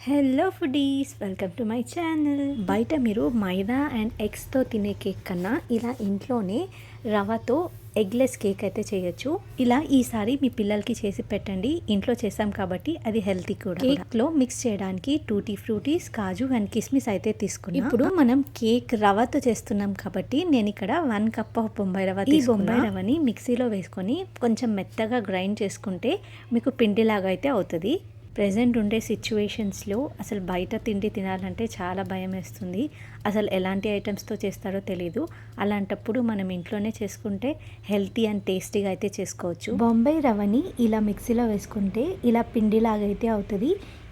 Hello foodies, welcome to my channel. బయట మీరు మైదా and ఎగ్స్తో తినే కేక్ కన్నా ఇలా ఇంట్లోనే రవ్వతో ఎగ్లెస్ కేక్ అయితే చేయొచ్చు. ఇలా ఈసారి మీ పిల్లలకి చేసి పెట్టండి. ఇంట్లో చేసాం కాబట్టి అది హెల్తీ కూడా. కేక్లో మిక్స్ చేయడానికి టూటీ ఫ్రూటీస్, కాజు అండ్ కిస్మిస్ అయితే తీసుకున్నాం. ఇప్పుడు మనం కేక్ రవ్వతో చేస్తున్నాం కాబట్టి నేను ఇక్కడ 1 కప్ ఆఫ్ బొంబాయి రవ్వ తీసుకున్నా. బొంబాయి రవ్వని మిక్సీలో వేసుకొని కొంచెం మెత్తగా గ్రైండ్ చేసుకుంటే మీకు పిండిలాగా అయితే అవుతుంది. ప్రెజెంట్ ఉండే సిచ్యువేషన్స్లో అసలు బయట తిండి తినాలంటే చాలా భయం వేస్తుంది. అసలు ఎలాంటి ఐటమ్స్తో చేస్తారో తెలీదు. అలాంటప్పుడు మనం ఇంట్లోనే చేసుకుంటే హెల్తీ అండ్ టేస్టీగా అయితే చేసుకోవచ్చు. బొంబాయి రవ్వని ఇలా మిక్సీలో వేసుకుంటే ఇలా పిండిలాగా అయితే అవుతుంది.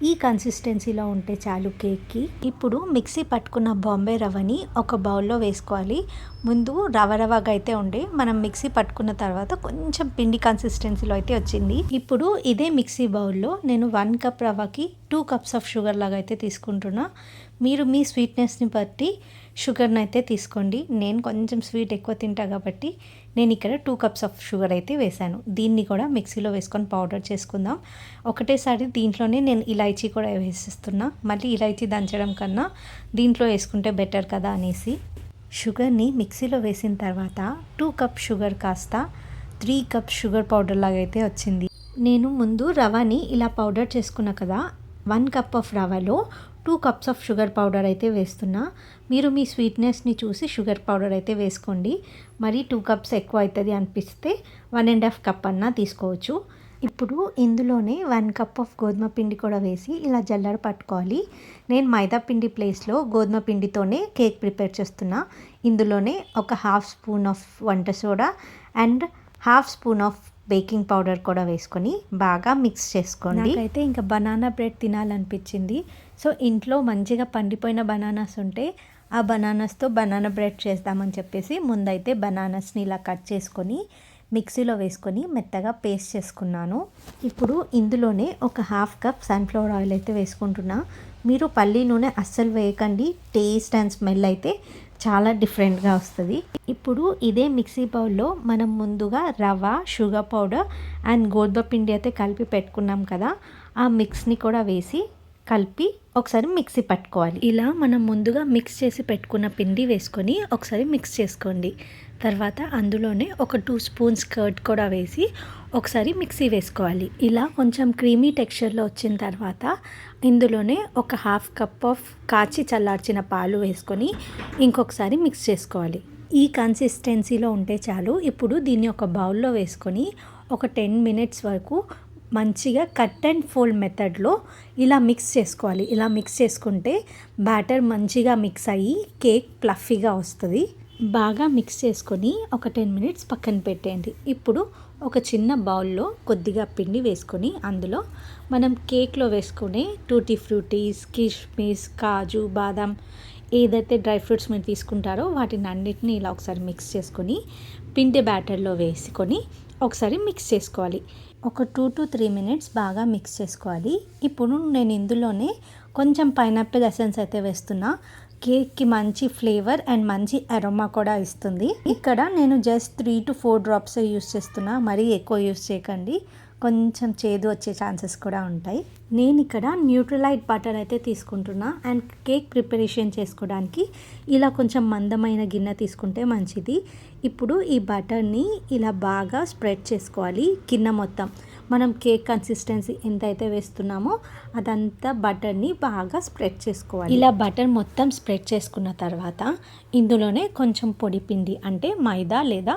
ఈ కన్సిస్టెన్సీలో ఉంటే చాలు కేక్కి. ఇప్పుడు మిక్సీ పట్టుకున్న బొంబాయి రవ్వని ఒక బౌల్లో వేసుకోవాలి. ముందు రవ్వగా అయితే ఉండే, మనం మిక్సీ పట్టుకున్న తర్వాత కొంచెం పిండి కన్సిస్టెన్సీలో అయితే వచ్చింది. ఇప్పుడు ఇదే మిక్సీ బౌల్లో నేను 1 కప్ రవ్వకి 2 కప్స్ ఆఫ్ షుగర్ లాగా అయితే తీసుకుంటున్నా. మీరు మీ స్వీట్నెస్ని బట్టి షుగర్ని అయితే తీసుకోండి. నేను కొంచెం స్వీట్ ఎక్కువ తింటా కాబట్టి నేను ఇక్కడ 2 కప్స్ ఆఫ్ షుగర్ అయితే వేసాను. దీన్ని కూడా మిక్సీలో వేసుకొని పౌడర్ చేసుకుందాం. ఒకటేసారి దీంట్లోనే నేను ఇలాచీ కూడా వేసేస్తున్నా. మళ్ళీ ఇలాచీ దంచడం కన్నా దీంట్లో వేసుకుంటే బెటర్ కదా అనేసి. షుగర్ని మిక్సీలో వేసిన తర్వాత 2 కప్ షుగర్ కాస్త 3 కప్ షుగర్ పౌడర్ లాగా అయితే వచ్చింది. నేను ముందు రవ్వని ఇలా పౌడర్ చేసుకున్నా కదా, 1 కప్ ఆఫ్ రవ్వలో 2 కప్స్ ఆఫ్ షుగర్ పౌడర్ అయితే వేస్తున్నా. మీరు మీ స్వీట్నెస్ని చూసి షుగర్ పౌడర్ అయితే వేసుకోండి. మరి 2 కప్స్ ఎక్కువ అవుతుంది అనిపిస్తే 1.5 కప్ అన్నా తీసుకోవచ్చు. ఇప్పుడు ఇందులోనే 1 కప్ ఆఫ్ గోధుమ పిండి కూడా వేసి ఇలా జల్లెడ పట్టుకోవాలి. నేను మైదా పిండి ప్లేస్లో గోధుమ పిండితోనే కేక్ ప్రిపేర్ చేస్తున్నా. ఇందులోనే ఒక 1/2 స్పూన్ ఆఫ్ వంట soda and 1/2 spoon of baking powder కూడా వేసుకొని బాగా మిక్స్ చేసుకోండి. నాకైతే ఇంకా బనానా బ్రెడ్ తినాలనిపించింది. సో ఇంట్లో మంచిగా పండిపోయిన బనానాస్ ఉంటే ఆ బనానాస్తో బనానా బ్రెడ్ చేద్దామని చెప్పేసి ముందైతే బనానాస్ని ఇలా కట్ చేసుకొని మిక్సీలో వేసుకొని మెత్తగా పేస్ట్ చేసుకున్నాను. ఇప్పుడు ఇందులోనే ఒక 1/2 కప్ సన్ఫ్లవర్ ఆయిల్ అయితే వేసుకుంటున్నా. మీరు పల్లి నూనె అస్సలు వేయకండి. టేస్ట్ అండ్ స్మెల్ అయితే చాలా డిఫరెంట్గా వస్తుంది. ఇప్పుడు ఇదే మిక్సీ బౌల్లో మనం ముందుగా రవ్వ, షుగర్ పౌడర్ అండ్ గోధుమ పిండి అయితే కలిపి పెట్టుకున్నాం కదా, ఆ మిక్స్ని కూడా వేసి కలిపి ఒకసారి మిక్సీ పట్టుకోవాలి. ఇలా మనం ముందుగా మిక్స్ చేసి పెట్టుకున్న పిండి వేసుకొని ఒకసారి మిక్స్ చేసుకోండి. తర్వాత అందులోనే ఒక 2 స్పూన్స్ కర్డ్ కూడా వేసి ఒకసారి మిక్సీ వేసుకోవాలి. ఇలా కొంచెం క్రీమీ టెక్స్చర్లో వచ్చిన తర్వాత ఇందులోనే ఒక 1/2 కప్ ఆఫ్ కాచి చల్లార్చిన పాలు వేసుకొని ఇంకొకసారి మిక్స్ చేసుకోవాలి. ఈ కన్సిస్టెన్సీలో ఉంటే చాలు. ఇప్పుడు దీన్ని ఒక బౌల్లో వేసుకొని ఒక 10 మినిట్స్ వరకు మంచిగా కట్ అండ్ ఫోల్డ్ మెథడ్లో ఇలా మిక్స్ చేసుకోవాలి. ఇలా మిక్స్ చేసుకుంటే బ్యాటర్ మంచిగా మిక్స్ అయ్యి కేక్ ఫ్లఫీగా వస్తుంది. బాగా మిక్స్ చేసుకొని ఒక 10 మినిట్స్ పక్కన పెట్టేయండి. ఇప్పుడు ఒక చిన్న బౌల్లో కొద్దిగా పిండి వేసుకొని అందులో మనం కేక్లో వేసుకునే టూటీ ఫ్రూటీస్, కిస్మిస్, కాజు, బాదం ఏదైతే డ్రై ఫ్రూట్స్ మీరు తీసుకుంటారో వాటిని అన్నిటిని ఇలా ఒకసారి మిక్స్ చేసుకొని పిండి బ్యాటర్లో వేసుకొని ఒకసారి మిక్స్ చేసుకోవాలి. ఒక 2 to 3 మినిట్స్ బాగా మిక్స్ చేసుకోవాలి. ఇప్పుడు నేను ఇందులోనే కొంచెం పైనాపిల్ ఎసెన్స్ అయితే వేస్తున్నా. కేక్కి మంచి ఫ్లేవర్ అండ్ మంచి అరోమా కూడా ఇస్తుంది. ఇక్కడ నేను జస్ట్ 3 to 4 డ్రాప్స్ యూస్ చేస్తున్నా. మరీ ఎక్కువ యూస్ చేయకండి, కొంచెం చేదు వచ్చే ఛాన్సెస్ కూడా ఉంటాయి. నేను ఇక్కడ న్యూట్రలైట్ బటర్ అయితే తీసుకుంటున్నా. అండ్ కేక్ ప్రిపరేషన్ చేసుకోవడానికి ఇలా కొంచెం మందమైన గిన్నె తీసుకుంటే మంచిది. ఇప్పుడు ఈ బటర్ని ఇలా బాగా స్ప్రెడ్ చేసుకోవాలి. గిన్నె మొత్తం మనం కేక్ కన్సిస్టెన్సీ ఎంతైతే వేస్తున్నామో అదంతా బటర్ని బాగా స్ప్రెడ్ చేసుకోవాలి. ఇలా బటర్ మొత్తం స్ప్రెడ్ చేసుకున్న తర్వాత ఇందులోనే కొంచెం పొడి పిండి అంటే మైదా లేదా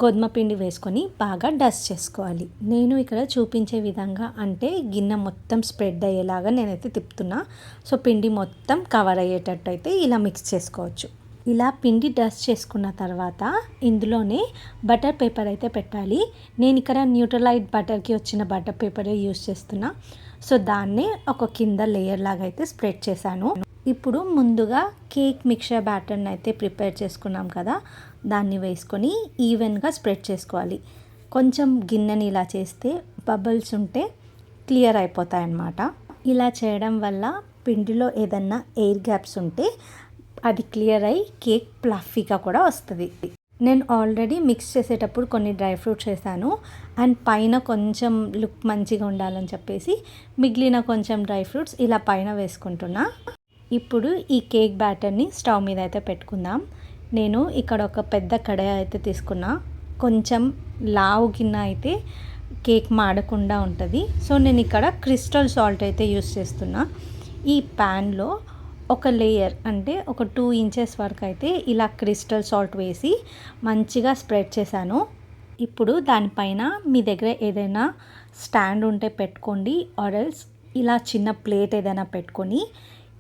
గోధుమ పిండి వేసుకొని బాగా డస్ట్ చేసుకోవాలి. నేను ఇక్కడ చూపించే విధంగా అంటే గిన్నె మొత్తం స్ప్రెడ్ అయ్యేలాగా నేనైతే తిప్పుతున్నా. సో పిండి మొత్తం కవర్ అయ్యేటట్టు అయితే ఇలా మిక్స్ చేసుకోవచ్చు. ఇలా పిండి డస్ట్ చేసుకున్న తర్వాత ఇందులోనే బటర్ పేపర్ అయితే పెట్టాలి. నేను ఇక్కడ న్యూట్రలైట్ బటర్కి వచ్చిన బటర్ పేపరే యూస్ చేస్తున్నా. సో దాన్నే ఒక కింద లేయర్ లాగా అయితే స్ప్రెడ్ చేశాను. ఇప్పుడు ముందుగా కేక్ మిక్చర్ బ్యాటర్ని అయితే ప్రిపేర్ చేసుకున్నాం కదా, దాన్ని వేసుకొని ఈవెన్గా స్ప్రెడ్ చేసుకోవాలి. కొంచెం గిన్నెని ఇలా చేస్తే బబుల్స్ ఉంటే క్లియర్ అయిపోతాయి అన్నమాట. ఇలా చేయడం వల్ల పిండిలో ఏదన్నా ఎయిర్ గ్యాప్స్ ఉంటే అది క్లియర్ అయ్యి కేక్ ఫ్లఫీగా కూడా వస్తుంది. నేను ఆల్రెడీ మిక్స్ చేసేటప్పుడు కొన్ని డ్రై ఫ్రూట్స్ వేసాను అండ్ పైన కొంచెం లుక్ మంచిగా ఉండాలని చెప్పేసి మిగిలిన కొంచెం డ్రై ఫ్రూట్స్ ఇలా పైన వేసుకుంటున్నా. ఇప్పుడు ఈ కేక్ బ్యాటర్ని స్టవ్ మీద అయితే పెట్టుకుందాం. నేను ఇక్కడ ఒక పెద్ద కడాయి అయితే తీసుకున్నా. కొంచెం లావు గిన్నె అయితే కేక్ మాడకుండా ఉంటుంది. సో నేను ఇక్కడ క్రిస్టల్ సాల్ట్ అయితే యూస్ చేస్తున్నా. ఈ ప్యాన్లో ఒక లేయర్ అంటే ఒక 2 ఇంచెస్ వరకు అయితే ఇలా క్రిస్టల్ సాల్ట్ వేసి మంచిగా స్ప్రెడ్ చేశాను. ఇప్పుడు దానిపైన మీ దగ్గర ఏదైనా స్టాండ్ ఉంటే పెట్టుకోండి, ఆర్ఎల్స్ ఇలా చిన్న ప్లేట్ ఏదైనా పెట్టుకొని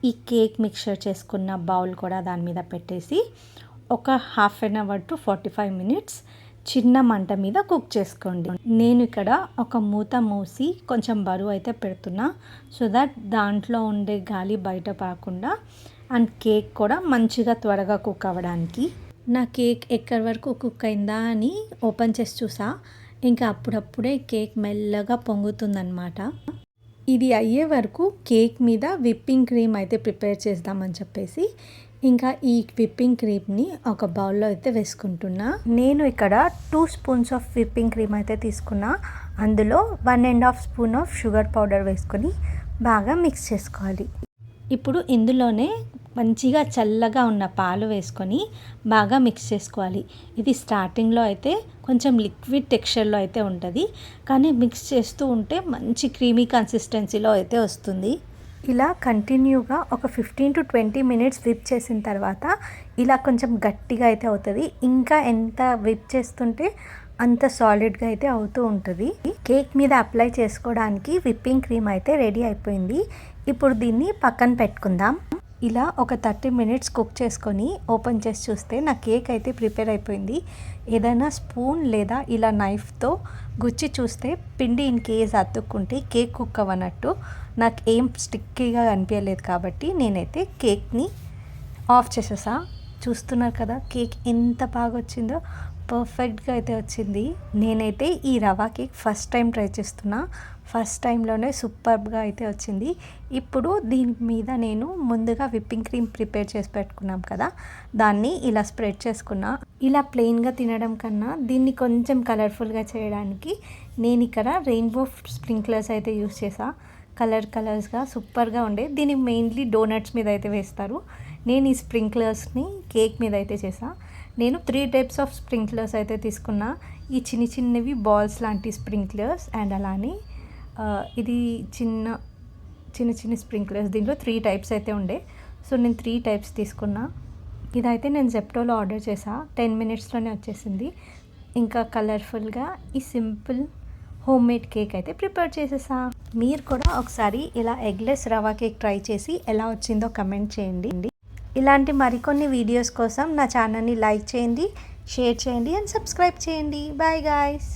ఈ కేక్ మిక్చర్ చేసుకున్న బౌల్ కూడా దాని మీద పెట్టేసి ఒక 1/2 అవర్ టు 45 మినిట్స్ చిన్న మంట మీద కుక్ చేసుకోండి. నేను ఇక్కడ ఒక మూత మూసి కొంచెం బరువు అయితే పెడుతున్నా, సో దట్ దాంట్లో ఉండే గాలి బయట పడకుండా అండ్ కేక్ కూడా మంచిగా త్వరగా కుక్ అవ్వడానికి. నా కేక్ ఎక్కడి వరకు కుక్ అయిందా అని ఓపెన్ చేసి చూసా. ఇంకా అప్పుడప్పుడే కేక్ మెల్లగా పొంగుతుందన్నమాట. ఇది అయ్యే వరకు కేక్ మీద విప్పింగ్ క్రీమ్ అయితే ప్రిపేర్ చేద్దామని చెప్పేసి ఇంకా ఈ విప్పింగ్ క్రీమ్ని ఒక బౌల్లో అయితే వేసుకుంటున్నా. నేను ఇక్కడ 2 స్పూన్స్ ఆఫ్ విప్పింగ్ క్రీమ్ అయితే తీసుకున్నా. అందులో 1.5 స్పూన్ ఆఫ్ షుగర్ పౌడర్ వేసుకొని బాగా మిక్స్ చేసుకోవాలి. ఇప్పుడు ఇందులోనే మంచిగా చల్లగా ఉన్న పాలు వేసుకొని బాగా మిక్స్ చేసుకోవాలి. ఇది స్టార్టింగ్లో అయితే కొంచెం లిక్విడ్ టెక్స్చర్లో అయితే ఉంటుంది, కానీ మిక్స్ చేస్తూ ఉంటే మంచి క్రీమీ కన్సిస్టెన్సీలో అయితే వస్తుంది. ఇలా కంటిన్యూగా ఒక 15 to 20 మినిట్స్ విప్ చేసిన తర్వాత ఇలా కొంచెం గట్టిగా అయితే అవుతుంది. ఇంకా ఎంత విప్ చేస్తుంటే అంత సాలిడ్గా అయితే అవుతూ ఉంటుంది. కేక్ మీద అప్లై చేసుకోవడానికి విప్పింగ్ క్రీమ్ అయితే రెడీ అయిపోయింది. ఇప్పుడు దీన్ని పక్కన పెట్టుకుందాం. ఇలా ఒక 30 మినిట్స్ కుక్ చేసుకొని ఓపెన్ చేసి చూస్తే నా కేక్ అయితే ప్రిపేర్ అయిపోయింది. ఏదైనా స్పూన్ లేదా ఇలా నైఫ్తో గుచ్చి చూస్తే పిండి ఇన్ కేస్ అతుక్కుంటే కేక్ కుక్ అవ్వనట్టు. నాకు ఏం స్టిక్కీగా అనిపించలేదు కాబట్టి నేనైతే కేక్ని ఆఫ్ చేసేసా. చూస్తున్నారు కదా కేక్ ఎంత బాగా వచ్చిందో, పర్ఫెక్ట్గా అయితే వచ్చింది. నేనైతే ఈ rava cake first time try చేస్తున్నా. ఫస్ట్ టైంలోనే సూపర్గా అయితే వచ్చింది. ఇప్పుడు దీని మీద నేను ముందుగా విప్పింగ్ క్రీమ్ ప్రిపేర్ చేసి పెట్టుకున్నాం కదా, దాన్ని ఇలా స్ప్రెడ్ చేసుకున్నా. ఇలా ప్లెయిన్గా తినడం కన్నా దీన్ని కొంచెం కలర్ఫుల్గా చేయడానికి నేను ఇక్కడ రెయిన్బో స్ప్రింక్లర్స్ అయితే యూస్ చేసా. కలర్స్గా సూపర్గా ఉండే. దీన్ని మెయిన్లీ డోనట్స్ మీద అయితే వేస్తారు. నేను ఈ స్ప్రింక్లర్స్ని కేక్ మీద అయితే చేసా. నేను 3 టైప్స్ ఆఫ్ స్ప్రింక్లర్స్ అయితే తీసుకున్నా. ఈ చిన్నవి బాల్స్ లాంటి స్ప్రింక్లర్స్ అండ్ అలానే ఇది చిన్న స్ప్రింక్లర్స్. దీంట్లో 3 టైప్స్ అయితే ఉండే, సో నేను 3 టైప్స్ తీసుకున్నా. ఇదైతే నేను జెప్టోలో ఆర్డర్ చేసా. 10 మినిట్స్లోనే వచ్చేసింది. ఇంకా కలర్ఫుల్గా ఈ సింపుల్ హోమ్ మేడ్ కేక్ అయితే ప్రిపేర్ చేసేసా. మీరు కూడా ఒకసారి ఇలా ఎగ్లెస్ రవా కేక్ ట్రై చేసి ఎలా వచ్చిందో కమెంట్ చేయండి. ఇలాంటి మరికొన్ని వీడియోస్ కోసం నా ఛానల్ని లైక్ చేయండి, షేర్ చేయండి అండ్ సబ్స్క్రైబ్ చేయండి. Bye guys.